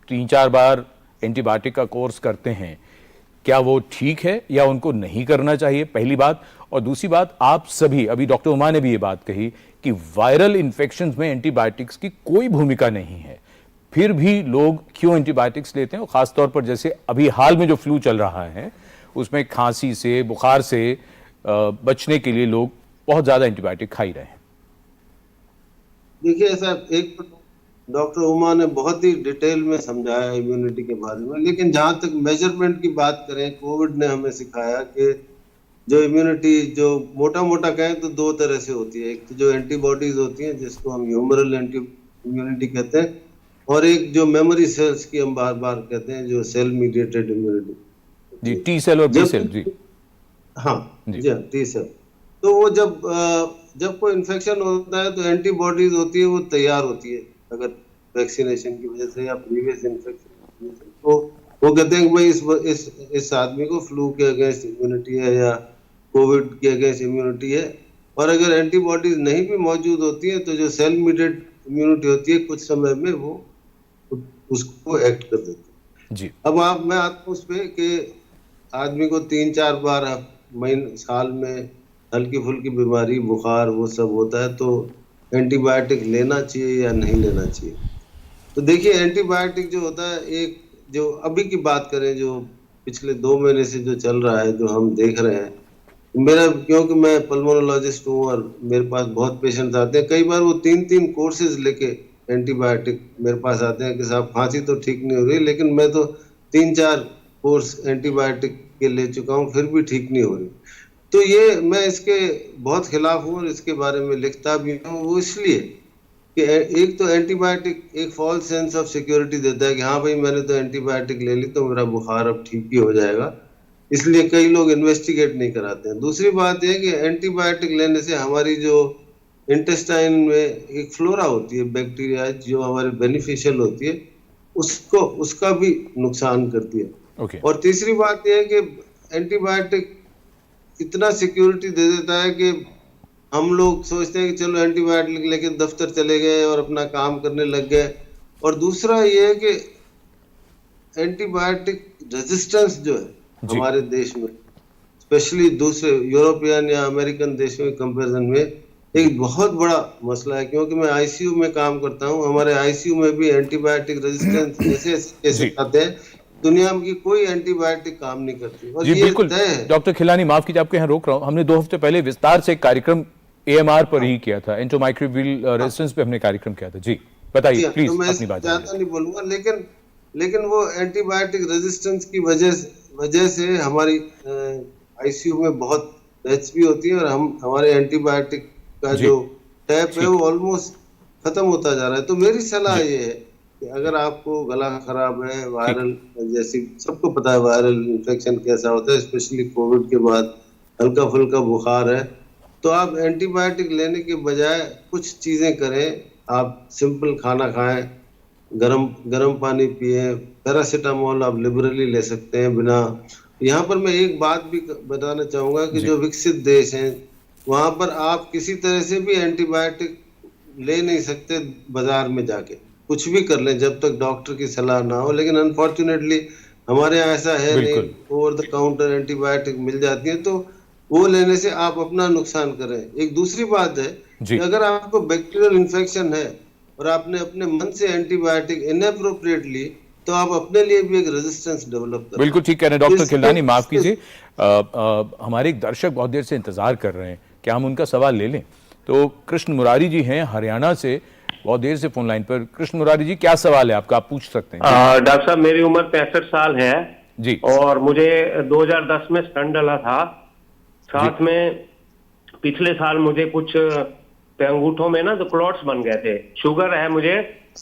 3-4 बार एंटीबायोटिक का कोर्स करते हैं, क्या वो ठीक है या उनको नहीं करना चाहिए? पहली बात। और दूसरी बात, आप सभी, अभी डॉक्टर उमा ने भी ये बात कही कि वायरल इन्फेक्शंस में एंटीबायोटिक्स की कोई भूमिका नहीं है, फिर भी लोग क्यों एंटीबायोटिक्स लेते हैं? और खासतौर पर जैसे अभी हाल में जो फ्लू चल रहा है उसमें खांसी से, बुखार से बचने के लिए लोग बहुत ज्यादा एंटीबायोटिक खा ही रहे हैं। देखिए ऐसा, एक डॉक्टर उमा ने बहुत ही डिटेल में समझाया इम्यूनिटी के बारे में, लेकिन जहां तक मेजरमेंट की बात करें, कोविड ने हमें सिखाया कि जो इम्यूनिटी, जो मोटा मोटा कहें तो दो तरह से होती है। एक तो जो एंटीबॉडीज होती हैं जिसको हम ह्यूमरल एंटी इम्यूनिटी कहते हैं, और एक जो मेमोरी सेल्स की हम बार बार कहते हैं, जो सेल मीडिएटेड इम्यूनिटी जी, टी सेल और बी सेल। जी हाँ जी हाँ, टी सेल। तो वो जब कोई इन्फेक्शन होता है तो एंटीबॉडीज होती है, वो तैयार होती है अगर वैक्सीनेशन की वजह से या प्रीवियस इन्फेक्शन, तो वो कहते हैं कि भाई इस आदमी को फ्लू के अगेंस्ट इम्यूनिटी है या कोविड के अगेंस्ट इम्यूनिटी है। और अगर एंटीबॉडीज नहीं भी मौजूद होती है तो जो सेल मीडिएटेड इम्यूनिटी होती है, कुछ समय में वो उसको एक्ट कर देती है। जी। अब मैं आता हूँ उस पर कि आदमी को 3-4 बार महीने, साल में हल्की फुल्की बीमारी, बुखार, वो सब होता है, तो एंटीबायोटिक लेना चाहिए या नहीं लेना चाहिए? तो देखिए, एंटीबायोटिक जो होता है, एक जो अभी की बात करें, जो पिछले 2 महीने से जो चल रहा है, जो हम देख रहे हैं, मेरा, क्योंकि मैं पल्मोनोलॉजिस्ट हूँ और मेरे पास बहुत पेशेंट्स आते हैं, कई बार वो 3-3 कोर्सेज लेके एंटीबायोटिक मेरे पास आते हैं कि साहब खांसी तो ठीक नहीं हो रही, लेकिन मैं तो 3-4 कोर्स एंटीबायोटिक के ले चुका हूँ, फिर भी ठीक नहीं हो रही। तो ये, मैं इसके बहुत खिलाफ हूँ और इसके बारे में लिखता भी हूँ। वो इसलिए कि एक तो एंटीबायोटिक एक फॉल्स सेंस ऑफ सिक्योरिटी देता है कि हाँ भाई मैंने तो एंटीबायोटिक ले ली तो मेरा बुखार अब ठीक ही हो जाएगा, इसलिए कई लोग इन्वेस्टिगेट नहीं कराते हैं। दूसरी बात यह है कि एंटीबायोटिक लेने से हमारी जो इंटेस्टाइन में एक फ्लोरा होती है, बैक्टीरिया, जो हमारे बेनिफिशियल होती है, उसका भी नुकसान करती है। और तीसरी बात यह है कि एंटीबायोटिक इतना सिक्योरिटी दे देता है कि हम लोग सोचते हैं कि चलो एंटीबायोटिक लेके दफ्तर चले गए और अपना काम करने लग गए। और दूसरा ये है कि एंटीबायोटिक रेजिस्टेंस जो है हमारे देश में, स्पेशली दूसरे यूरोपियन या अमेरिकन देशों के कंपैरिजन में एक बहुत बड़ा मसला है। क्योंकि मैं आईसीयू में काम करता हूँ, हमारे आईसीयू में भी एंटीबायोटिक रेजिस्टेंस ऐसे केसेस आते हैं, दुनिया में की कोई एंटीबायोटिक काम नहीं करती। और जी ये बिल्कुल तय है। डॉक्टर खिलानी, माफ कीजिए आपके यहाँ रोक रहा हूँ, हमने 2 हफ्ते पहले विस्तार से एक कार्यक्रम AMR पर ही किया था, एंटीमाइक्रोबियल रेजिस्टेंस पे हमने कार्यक्रम किया था। जी बताइए प्लीज तो मैं अपनी बात। ज्यादा नहीं बोलूंगा, लेकिन वो एंटीबायोटिक रेजिस्टेंस की वजह से हमारी आईसीयू में बहुत डेथ्स भी होती है और हमारे एंटीबायोटिक का जो टैप है वो ऑलमोस्ट खत्म होता जा रहा है। तो मेरी सलाह ये है कि अगर आपको गला खराब है, वायरल, जैसी सबको पता है वायरल इन्फेक्शन कैसा होता है, स्पेशली कोविड के बाद हल्का फुल्का बुखार है, तो आप एंटीबायोटिक लेने के बजाय कुछ चीजें करें। आप सिंपल खाना खाएं, गरम पानी पिए, पैरासीटामोल आप लिबरली ले सकते हैं बिना। यहाँ पर मैं एक बात भी बताना चाहूंगा कि जो विकसित देश हैं वहां पर आप किसी तरह से भी एंटीबायोटिक ले नहीं सकते बाजार में जाके, कुछ भी कर लें जब तक डॉक्टर की सलाह ना हो। लेकिन अनफॉर्चुनेटली हमारे यहाँ ऐसा है नहीं, ओवर द काउंटर एंटीबायोटिक मिल जाती है, तो वो लेने से आप अपना नुकसान करें। एक दूसरी बात है कि अगर आपको बैक्टीरियल इन्फेक्शन है और आपने अपने मन से एंटीबायोटिक इनएप्रोप्रिएट ली, तो आप अपने लिए भी एक रेजिस्टेंस डेवलप करें। बिल्कुल ठीक कह रहे हैं डॉक्टर खिलानी, माफ कीजिए हमारे एक दर्शक बहुत देर से इंतजार कर रहे हैं, क्या हम उनका सवाल ले लें? तो कृष्ण मुरारी जी हैं हरियाणा से, बहुत देर से फोन लाइन पर। कृष्ण मुरारी जी, क्या सवाल है आपका, आप पूछ सकते हैं। डॉक्टर साहब, मेरी उम्र 65 साल है जी, और मुझे 2010 में स्टंट डला था। साथ में पिछले साल मुझे कुछ अंगूठों में ना तो क्लॉट्स बन गए थे। शुगर है मुझे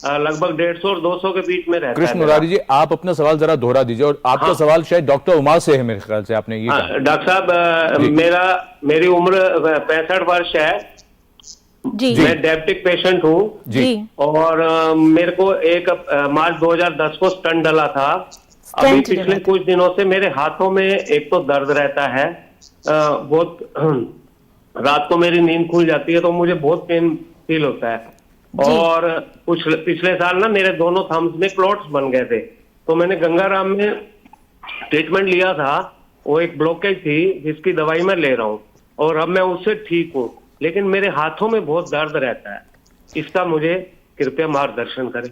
लगभग 150 और 200 के बीच में रहता है। कृष्ण मुरारी जी, आप अपना सवाल जरा दोहरा दीजिए, और आपका सवाल शायद डॉक्टर उमा से है मेरे ख्याल से, आपने ये कहा। डॉक्टर साहब, मेरी उम्र 65 वर्ष है जी। मैं डायबिटिक पेशेंट हूँ जी। और मेरे को 1 मार्च 2010 को स्टंट डला था। अभी पिछले कुछ दिनों से मेरे हाथों में एक तो दर्द रहता है, बहुत रात को मेरी नींद खुल जाती है तो मुझे बहुत पेन फील होता है। और कुछ पिछले साल ना मेरे दोनों थम्स में क्लॉट्स बन गए थे, तो मैंने गंगाराम में ट्रीटमेंट लिया था। वो एक ब्लॉकेज थी जिसकी दवाई मैं ले रहा हूँ और अब मैं उससे ठीक हूँ, लेकिन मेरे हाथों में बहुत दर्द रहता है। इसका मुझे कृपया मार्गदर्शन करें।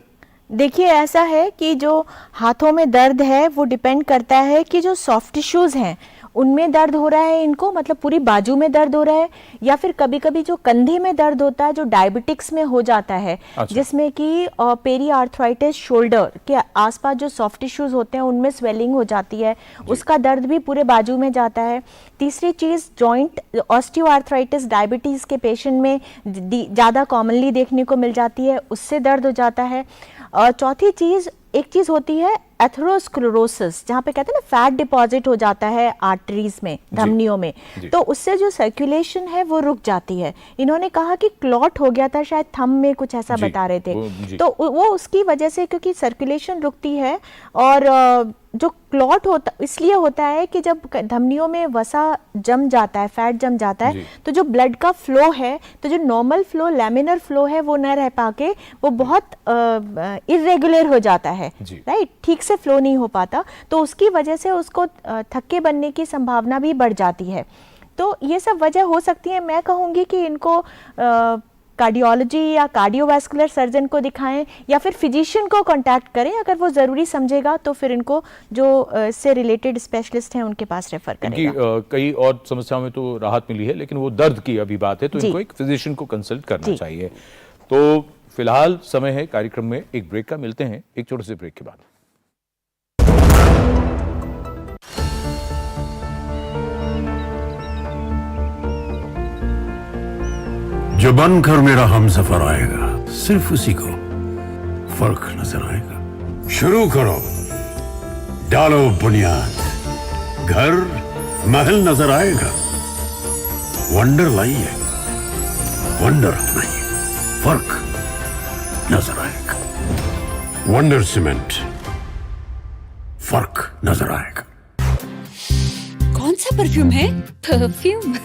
देखिए, ऐसा है कि जो हाथों में दर्द है वो डिपेंड करता है कि जो सॉफ्ट टिश्यूज हैं उनमें दर्द हो रहा है इनको, मतलब पूरी बाजू में दर्द हो रहा है, या फिर कभी कभी जो कंधे में दर्द होता है जो डायबिटिक्स में हो जाता है। अच्छा। जिसमें कि पेरी आर्थराइटिस, शोल्डर के आसपास जो सॉफ्ट टिश्यूज होते हैं उनमें स्वेलिंग हो जाती है, उसका दर्द भी पूरे बाजू में जाता है। तीसरी चीज, जॉइंट ऑस्टियोआर्थराइटिस डायबिटीज के पेशेंट में ज़्यादा कॉमनली देखने को मिल जाती है, उससे दर्द हो जाता है। चौथी चीज, एक चीज होती है एथेरोस्क्लेरोसिस, जहाँ पे कहते हैं ना फैट डिपॉजिट हो जाता है आर्टरीज में, धमनियों में, तो उससे जो सर्कुलेशन है वो रुक जाती है। इन्होंने कहा कि क्लॉट हो गया था, शायद थंब में कुछ ऐसा बता रहे थे, तो वो उसकी वजह से, क्योंकि सर्कुलेशन रुकती है और जो क्लॉट होता इसलिए होता है कि जब धमनियों में वसा जम जाता है, फैट जम जाता है, तो जो ब्लड का फ्लो है, तो जो नॉर्मल फ्लो, लैमिनर फ्लो है, वो न रह पाके वो बहुत इर्रेगुलर हो जाता है, राइट, ठीक से फ्लो नहीं हो पाता, तो उसकी वजह से उसको थक्के बनने की संभावना भी बढ़ जाती है। तो ये सब वजह हो सकती है। मैं कहूँगी कि इनको कार्डियोलॉजी या कार्डियोवैस्कुलर सर्जन को दिखाएं या फिर फिजिशियन को कांटेक्ट करें, अगर वो ज़रूरी समझेगा तो फिर इनको जो इससे रिलेटेड स्पेशलिस्ट हैं उनके पास रेफर करेगा। कई और समस्याओं में तो राहत मिली है, लेकिन वो दर्द की अभी बात है, तो इनको एक फिजिशियन को कंसल्ट करना चाहिए। तो फिलहाल समय है कार्यक्रम में एक ब्रेक का, मिलते हैं एक छोटे से ब्रेक के बाद। जो बनकर मेरा हमसफर आएगा, सिर्फ उसी को फर्क नजर आएगा। शुरू करो, डालो बुनियाद, घर महल नजर आएगा। वंडर लाइए, वंडर नहीं, फर्क नजर आएगा। वंडर सीमेंट, फर्क नजर आएगा। कौन सा परफ्यूम है? परफ्यूम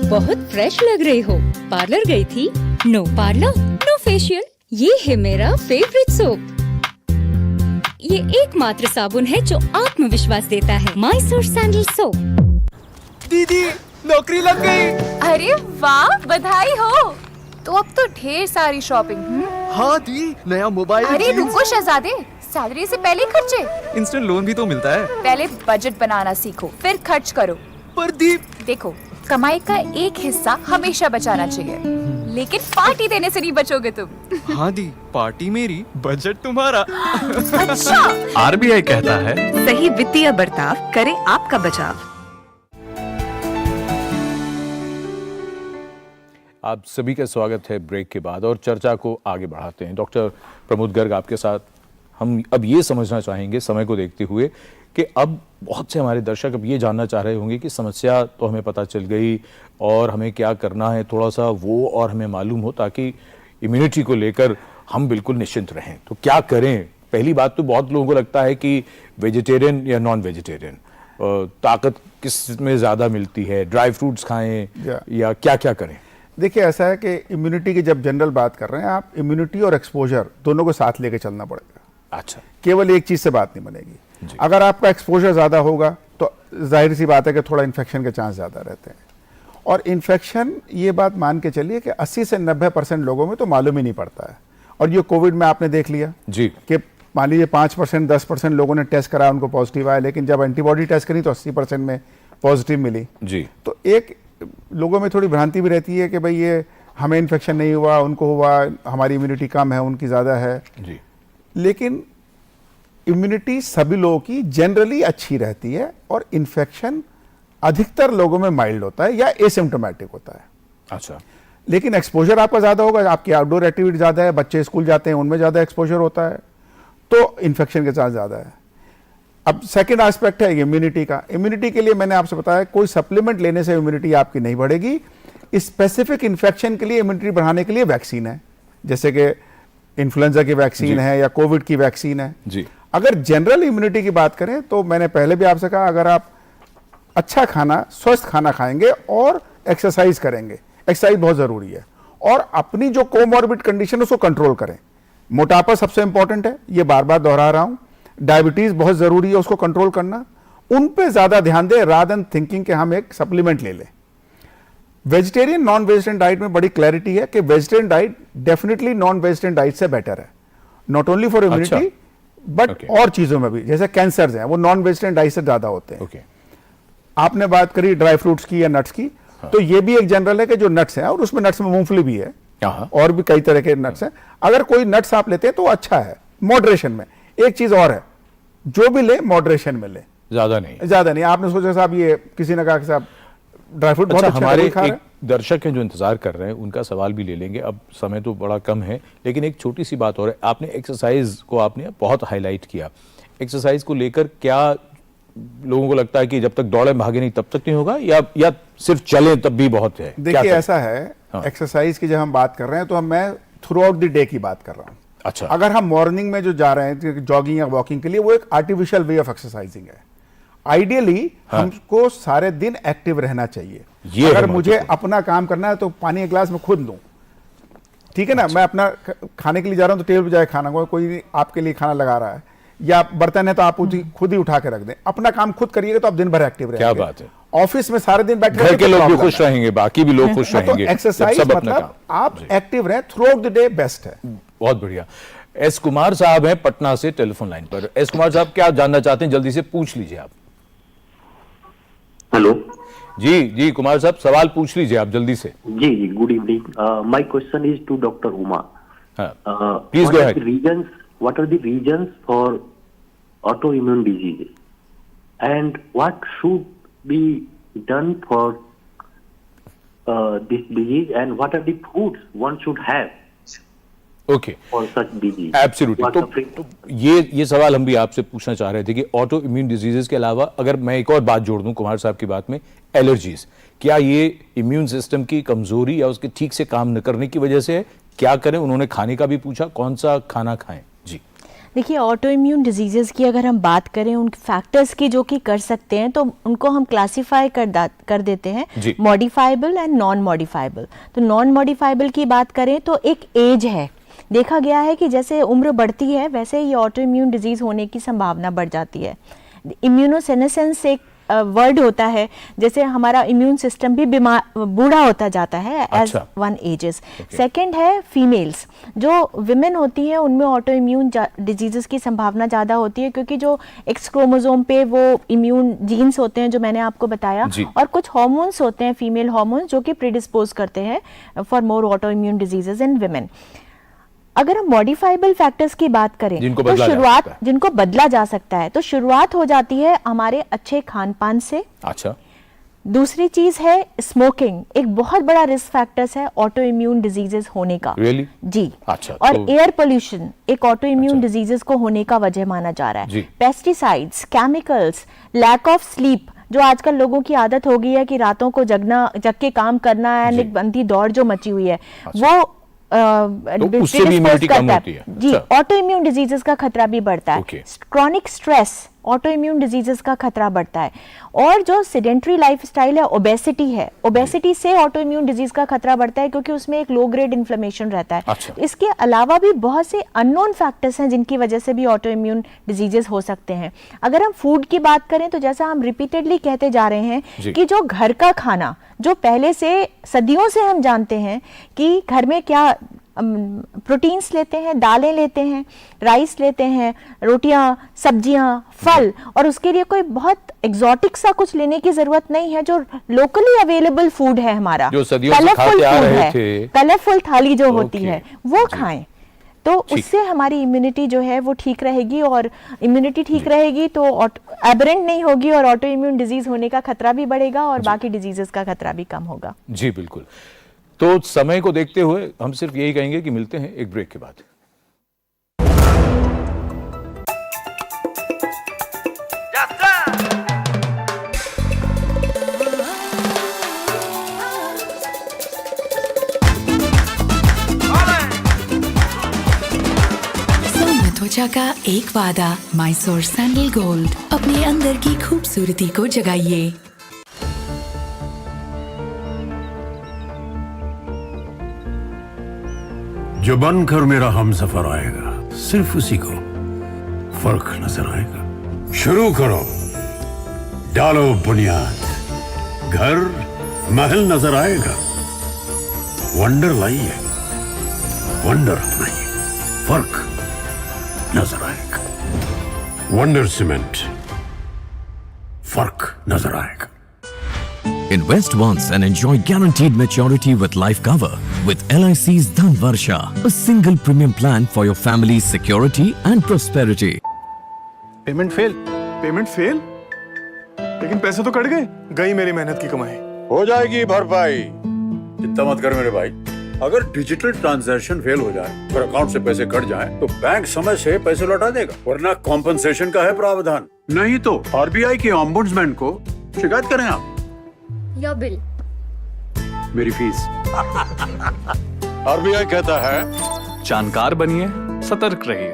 बहुत फ्रेश लग रही हो, पार्लर गई थी? नो पार्लर, नो फेशियल, ये है मेरा फेवरेट सोप। ये एकमात्र साबुन है जो आत्मविश्वास देता है। Mysore sandal soap. दीदी नौकरी लग गई। अरे वाह, बधाई हो। तो अब तो ढेर सारी शॉपिंग। हाँ दी, नया मोबाइल। अरे रुको शहजादे, सैलरी से पहले खर्चे। इंस्टेंट लोन भी तो मिलता है। पहले बजट बनाना सीखो, फिर खर्च करो। पर दी, देखो, कमाई का एक हिस्सा हमेशा बचाना चाहिए, लेकिन पार्टी देने से नहीं बचोगे तुम। हाँ दी, पार्टी मेरी, बजट तुम्हारा। अच्छा, आरबीआई कहता है, सही वित्तीय बर्ताव करे आपका बचाव। आप सभी का स्वागत है ब्रेक के बाद और चर्चा को आगे बढ़ाते हैं। डॉक्टर प्रमोद गर्ग आपके साथ हम अब ये समझना चाहेंगे समय को देखते हुए कि अब बहुत से हमारे दर्शक अब ये जानना चाह रहे होंगे कि समस्या तो हमें पता चल गई और हमें क्या करना है, थोड़ा सा वो और हमें मालूम हो ताकि इम्यूनिटी को लेकर हम बिल्कुल निश्चिंत रहें। तो क्या करें? पहली बात तो बहुत लोगों को लगता है कि वेजिटेरियन या नॉन वेजिटेरियन, ताकत किस में ज़्यादा मिलती है, ड्राई फ्रूट्स खाएं या क्या क्या करें? देखिए, ऐसा है कि इम्यूनिटी की जब जनरल बात कर रहे हैं आप, इम्यूनिटी और एक्सपोजर दोनों को साथ लेके चलना पड़ेगा। अच्छा, केवल एक चीज से बात नहीं बनेगी। अगर आपका एक्सपोजर ज्यादा होगा तो जाहिर सी बात है कि थोड़ा इन्फेक्शन के चांस ज्यादा रहते हैं। और इन्फेक्शन, ये बात मान के चलिए कि 80 से 90% लोगों में तो मालूम ही नहीं पड़ता है। और ये कोविड में आपने देख लिया जी कि मान लीजिए 5% 10% लोगों ने टेस्ट कराया, उनको पॉजिटिव आया, लेकिन जब एंटीबॉडी टेस्ट करी तो 80% में पॉजिटिव मिली। जी, तो एक लोगों में थोड़ी भ्रांति भी रहती है कि भाई ये हमें इन्फेक्शन नहीं हुआ, उनको हुआ, हमारी इम्यूनिटी कम है, उनकी ज़्यादा है। जी, लेकिन इम्यूनिटी सभी लोगों की जनरली अच्छी रहती है और इन्फेक्शन अधिकतर लोगों में माइल्ड होता है या एसिम्प्टोमेटिक होता है। अच्छा, लेकिन एक्सपोजर आपका ज़्यादा होगा, आपकी आउटडोर एक्टिविटी ज़्यादा है, बच्चे स्कूल जाते हैं, उनमें ज़्यादा एक्सपोजर होता है, तो इन्फेक्शन के चांस ज़्यादा है। अब सेकेंड एस्पेक्ट है इम्यूनिटी का। इम्यूनिटी के लिए मैंने आपसे बताया कोई सप्लीमेंट लेने से इम्यूनिटी आपकी नहीं बढ़ेगी। स्पेसिफिक इन्फेक्शन के लिए इम्यूनिटी बढ़ाने के लिए वैक्सीन है, जैसे कि इन्फ्लुएंजा की वैक्सीन है या कोविड की वैक्सीन है जी। अगर जनरल इम्यूनिटी की बात करें तो मैंने पहले भी आपसे कहा, अगर आप अच्छा खाना, स्वस्थ खाना खाएंगे और एक्सरसाइज करेंगे, एक्सरसाइज बहुत जरूरी है, और अपनी जो कोमॉर्बिड कंडीशन उसको कंट्रोल करें। मोटापा सबसे इंपॉर्टेंट है, ये बार बार दोहरा रहा हूं। डायबिटीज बहुत जरूरी है, उसको कंट्रोल करना। उन पे ज्यादा ध्यान दें रादर देन थिंकिंग कि हम एक सप्लीमेंट ले लें। वेजिटेरियन नॉन वेजिटेरियन डाइट में बड़ी क्लैरिटी है कि vegetarian diet definitely non vegetarian diet से बेटर है, not only for immunity but और चीजों में भी। जैसे कैंसर्स हैं वो नॉन वेजिटेरियन डाइट से ज्यादा होते हैं। आपने बात करी ड्राई फ्रूट्स की या नट्स की, तो ये भी एक जनरल है कि जो नट्स हैं, और उसमें नट्स में मूंगफली भी है और भी कई तरह के नट्स हैं, अगर कोई नट्स आप लेते हैं तो अच्छा है मॉडरेशन में। एक चीज और है, जो भी ले मॉडरेशन में ले, ज्यादा नहीं। ज्यादा नहीं। आपने सोचा साहब, ये किसी ने कहा कि साहब ड्राई फ्रूट बहुत अच्छा, हमारे खा रहे हैं। दर्शक हैं जो इंतजार कर रहे हैं, उनका सवाल भी ले लेंगे, अब समय तो बड़ा कम है, लेकिन एक छोटी सी बात और है। आपने एक्सरसाइज को आपने बहुत हाईलाइट किया। एक्सरसाइज को लेकर क्या लोगों को लगता है कि जब तक दौड़े भागे नहीं तब तक नहीं होगा, या सिर्फ चले तब भी बहुत है? देखिए, ऐसा है, एक्सरसाइज की जब हम बात कर रहे हैं तो मैं थ्रू आउट द डे की बात कर रहा हूं। अच्छा, अगर हम मॉर्निंग में जो जा रहे हैं जॉगिंग या वॉकिंग के लिए, वो एक आर्टिफिशियल वे ऑफ एक्सरसाइजिंग है। आइडियली हमको सारे दिन एक्टिव रहना चाहिए। अगर मुझे अपना काम करना है तो पानी एक गिलास में खुद लूं, ठीक है ना। मैं अपना खाने के लिए जा रहा हूं तो टेबल पे जाए खाना, कोई आपके लिए खाना लगा रहा है, या बर्तन है तो आप खुद ही उठा के रख दें। अपना काम खुद करिएगा तो आप दिन भर एक्टिव रहेंगे। क्या बात है। ऑफिस में सारे दिन बैठे, घर के लोग भी खुश रहेंगे, बाकी भी लोग खुश रहेंगे। एक्सरसाइज मतलब आप एक्टिव रहे through out the day, best है। बहुत बढ़िया। एस कुमार साहब हैं पटना से टेलीफोन लाइन पर। एस कुमार साहब, क्या जानना चाहते हैं, जल्दी से पूछ लीजिए आप। हेलो जी जी, कुमार साहब सवाल पूछ लीजिए आप जल्दी से। जी जी, good evening. My question is to doctor Uma. Please go ahead. What are the reasons for autoimmune diseases, and what should be done for this disease, and what are the foods one should have okay for such disease? Absolutely. तो ये सवाल हम भी आपसे पूछना चाह रहे थे कि ऑटो इम्यून डिजीजेस के अलावा अगर मैं एक और बात जोड़ दूं कुमार साहब की बात में, एलर्जीज, क्या ये इम्यून सिस्टम की कमजोरी या उसके ठीक से काम न करने की वजह से है? क्या करें? उन्होंने खाने का भी पूछा, कौन सा खाना खाएं? जी देखिए, ऑटो इम्यून डिजीजेस की अगर हम बात करें, उन फैक्टर्स की जो कि कर सकते हैं, तो उनको हम क्लासिफाई कर देते हैं मॉडिफाइबल एंड नॉन मॉडिफाइबल। तो नॉन मॉडिफाइबल की बात करें तो एक एज है, देखा गया है कि जैसे उम्र बढ़ती है वैसे ये ऑटो इम्यून डिजीज होने की संभावना बढ़ जाती है। इम्यूनोसेनेसेंस एक वर्ड होता है, जैसे हमारा इम्यून सिस्टम भी बूढ़ा होता जाता है एज वन एजेस। सेकंड है फीमेल्स, जो विमेन होती हैं उनमें ऑटो इम्यून डिजीजेस की संभावना ज़्यादा होती है, क्योंकि जो एक्स क्रोमोसोम पे वो इम्यून जीन्स होते हैं जो मैंने आपको बताया, और कुछ हार्मोन्स होते हैं, फीमेल हार्मोन्स, जो कि प्रीडिस्पोज करते हैं for more auto immune diseases in women. अगर हम मॉडिफाइबल फैक्टर्स की बात करें तो शुरुआत, जिनको बदला जा सकता है, तो शुरुआत हो जाती है हमारे अच्छे खान पान से। अच्छा। दूसरी चीज है स्मोकिंग, एक बहुत बड़ा रिस्क फैक्टर्स है ऑटो इम्यून डिजीजेस होने का। Really? जी। अच्छा। और एयर पोल्यूशन एक ऑटो इम्यून डिजीजेस को होने का वजह माना जा रहा है। Pesticides, chemicals, lack of sleep, जो आजकल लोगों की आदत हो गई है कि रातों को जग के काम करना है, एक बंदी दौड़ जो मची हुई है, वो तो उससे भी इम्यूनिटी कम होती है। जी, ऑटो इम्यून डिजीजेस का खतरा भी बढ़ता है। Chronic stress, auto immune diseases का खतरा बढ़ता है। और जो सेडेंट्री लाइफस्टाइल है, ओबेसिटी है, ओबेसिटी से ऑटो इम्यून डिजीज का खतरा बढ़ता है, क्योंकि उसमें एक लो ग्रेड इन्फ्लेमेशन रहता है। इसके अलावा भी बहुत से अननोन फैक्टर्स हैं जिनकी वजह से भी ऑटो इम्यून डिजीजेस हो सकते हैं। अगर हम फूड की बात करें तो जैसा हम रिपीटेडली कहते जा रहे हैं कि जो घर का खाना, जो पहले से सदियों से हम जानते हैं कि घर में क्या प्रोटीन्स लेते हैं, दालें लेते हैं, राइस लेते हैं, रोटियां, सब्जियां, फल, और उसके लिए कोई बहुत एग्जॉटिक सा कुछ लेने की जरूरत नहीं है। जो लोकली अवेलेबल फूड है हमारा, जो सदियों से खाते आ रहे थे, कलरफुल थाली जो होती है, वो खाएं, तो उससे हमारी इम्यूनिटी जो है वो ठीक रहेगी। और इम्यूनिटी ठीक रहेगी तो एबरेंट नहीं होगी, और ऑटो इम्यून डिजीज होने का खतरा भी बढ़ेगा, और बाकी डिजीजेस का खतरा भी कम होगा। जी बिल्कुल। तो समय को देखते हुए हम सिर्फ यही कहेंगे कि मिलते हैं एक ब्रेक के बाद। त्वचा का एक वादा, मैसूर सैंडल गोल्ड, अपने अंदर की खूबसूरती को जगाइए। जो बनकर मेरा हमसफर आएगा, सिर्फ उसी को फर्क नजर आएगा। शुरू करो, डालो बुनियाद, घर महल नजर आएगा। वंडर लाइए, वंडर अपनाइए, फर्क नजर आएगा। वंडर सीमेंट, फर्क नजर आएगा। Invest once and enjoy guaranteed maturity with life cover with LIC's Dhan Varsha, a single premium plan for your family's security and prosperity. Payment fail, लेकिन पैसे तो कट गए, गई मेरी मेहनत की कमाई। हो जाएगी भरपाई, चिंता मत कर मेरे भाई। अगर डिजिटल ट्रांजैक्शन फेल हो जाए और अकाउंट से पैसे कट जाएं, तो बैंक समय से पैसे लौटा देगा, वरना कॉम्पनसेशन का है प्रावधान। नहीं तो आरबीआई के ओम्बुड्समैन को शिकायत करें आप। या बिल, मेरी फीस। आरबीआई कहता है, जानकार बनिए, सतर्क रहिए।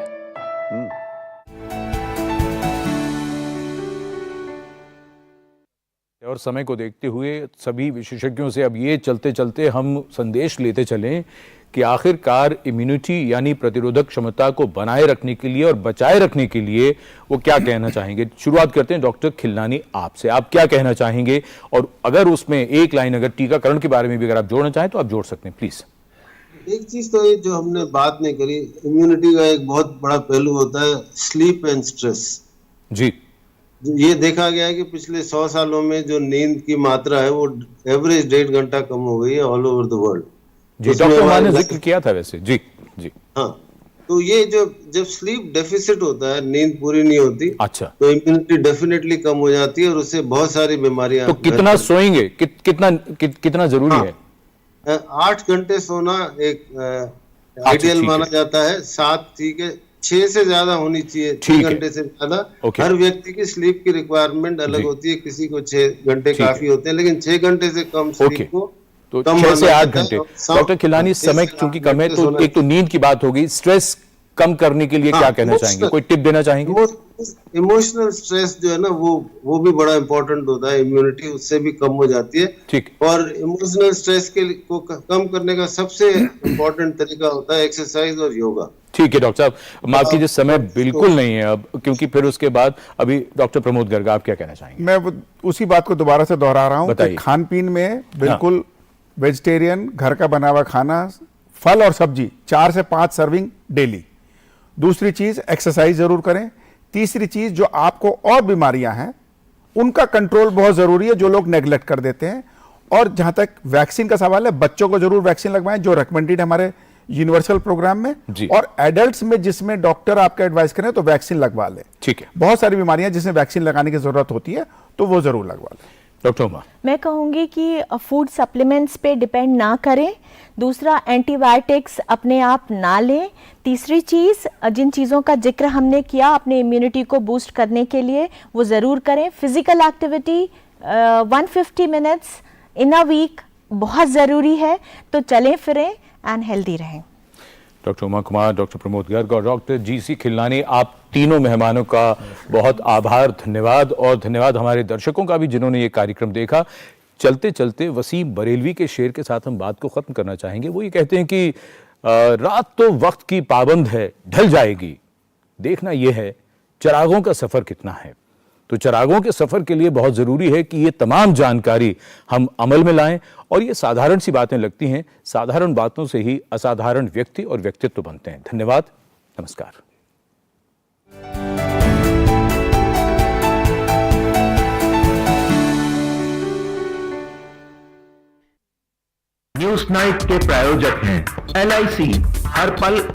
और समय को देखते हुए सभी विशेषज्ञों से अब ये चलते चलते हम संदेश लेते चलें कि आखिरकार इम्यूनिटी यानी प्रतिरोधक क्षमता को बनाए रखने के लिए और बचाए रखने के लिए वो क्या कहना चाहेंगे। शुरुआत करते हैं डॉक्टर खिलनानी आपसे, आप क्या कहना चाहेंगे, और अगर उसमें एक लाइन अगर टीकाकरण के बारे में भी अगर आप जोड़ना चाहें तो आप जोड़ सकते हैं प्लीज। एक चीज तो ये जो हमने बात नहीं करी, इम्यूनिटी का एक बहुत बड़ा पहलू होता है स्लीप एंड स्ट्रेस। जी, ये देखा गया है कि पिछले 100 सालों में जो नींद की मात्रा है वो एवरेज 1.5 घंटा कम हो गई है ऑल ओवर द वर्ल्ड। जी, डॉक्टर ने जिक्र किया था वैसे। जी जी हाँ, तो ये जब स्लीप डेफिसिट होता है, नींद पूरी नहीं होती, अच्छा, तो इम्यूनिटी डेफिनेटली कम हो जाती है और उससे बहुत सारी बीमारियां। तो कितना सोएंगे, कितना जरूरी है? 8 घंटे सोना एक आइडियल माना जाता है। 7 ठीक है, 6 से ज्यादा होनी चाहिए, 6 घंटे से ज्यादा। हर व्यक्ति की स्लीप की रिक्वायरमेंट अलग होती है, किसी को 6 घंटे काफी होते हैं, लेकिन 6 घंटे से कम स्लीप को तो 6 से 8 घंटे। डॉक्टर खिलानी, समय चूंकि कम है तो एक तो नींद की बात होगी, स्ट्रेस कम करने के लिए क्या कहना चाहेंगे, कोई टिप देना चाहेंगे? इमोशनल स्ट्रेस जो है ना वो भी बड़ा इंपॉर्टेंट होता है, इम्यूनिटी उससे भी कम हो जाती है। ठीक। और इमोशनल स्ट्रेस को कम करने का सबसे इम्पोर्टेंट तरीका होता है एक्सरसाइज और योगा। ठीक है डॉक्टर साहब, माफ कीजिए समय बिल्कुल नहीं है अब, क्योंकि फिर उसके बाद अभी डॉक्टर प्रमोद गर्ग आप क्या कहना चाहेंगे? मैं उसी बात को दोबारा से दोहरा रहा हूं कि खान पीन में बिल्कुल वेजिटेरियन, घर का बना हुआ खाना, फल और सब्जी 4 से 5 सर्विंग डेली। दूसरी चीज एक्सरसाइज जरूर करें। तीसरी चीज जो आपको और बीमारियां हैं उनका कंट्रोल बहुत जरूरी है, जो लोग नेग्लेक्ट कर देते हैं। और जहां तक वैक्सीन का सवाल है, बच्चों को जरूर वैक्सीन लगवाएं जो रिकमेंडेड है हमारे यूनिवर्सल प्रोग्राम में, और एडल्ट्स में जिसमें डॉक्टर आपका एडवाइस करें तो वैक्सीन लगवा लें। ठीक है। बहुत सारी बीमारियां जिसमें वैक्सीन लगाने की जरूरत होती है तो वो जरूर लगवा लें। डॉक्टर उमा, मैं कहूँगी कि फूड सप्लीमेंट्स पे डिपेंड ना करें। दूसरा, एंटीबायोटिक्स अपने आप ना लें। तीसरी चीज़, जिन चीज़ों का जिक्र हमने किया अपने इम्यूनिटी को बूस्ट करने के लिए, वो ज़रूर करें। Physical activity 150 minutes in a week बहुत ज़रूरी है, तो चलें फिरें एंड हेल्दी रहें। डॉक्टर उमा कुमार, डॉक्टर प्रमोद गर्ग और डॉक्टर जीसी खिलनानी, आप तीनों मेहमानों का बहुत आभार, धन्यवाद। और धन्यवाद हमारे दर्शकों का भी जिन्होंने ये कार्यक्रम देखा। चलते चलते वसीम बरेलवी के शेर के साथ हम बात को खत्म करना चाहेंगे। वो ये कहते हैं कि रात तो वक्त की पाबंद है, ढल जाएगी, देखना यह है चिरागों का सफर कितना है। तो चिरागों के सफर के लिए बहुत जरूरी है कि ये तमाम जानकारी हम अमल में लाएं। और ये साधारण सी बातें लगती हैं, साधारण बातों से ही असाधारण व्यक्ति और व्यक्तित्व बनते हैं। धन्यवाद, नमस्कार। न्यूज नाइट के प्रायोजक हैं LIC, हर पल